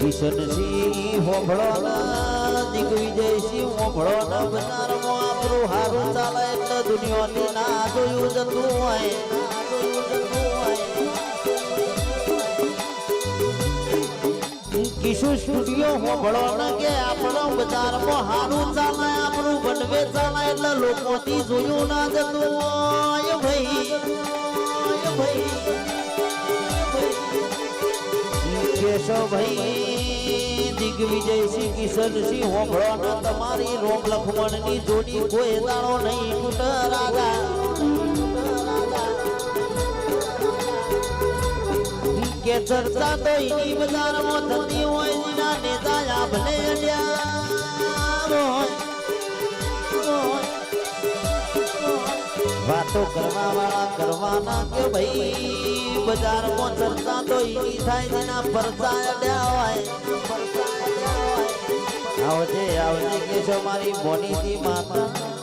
કિશનસિંહ હોભળોના દિગ્વિજયસિંહ હોભળોના બજારમાં આપણું હારું ચાલે એટલે દુનિયાથી ના જોયું જતું હોય કિશુ સ્ટુડિયો હોભળોના કે આપણો બજારમાં હારું ચાલે આપણું બનવે ચાલે એટલે લોકોથી જોયું ના જતું હોય ભાઈ કેશવભાઈ દિગ્વિજયસિંહ કિશનસિંહ હોભળોના તમારી રોમ લખમણની જોડી કોઈ દાડો નહીં તૂટે રાજા કે ચર્ચા તો એની બજારમાં થતી હોય એના નેતા આભલે અડ્યા વાતો કરવા વાળા કરવાના કે ભાઈ બજારમાં ચર્ચા તો એની થાય જેના પરચા અડ્યા હોય આવજે આવજે કે છો મારી બોનીથી માતા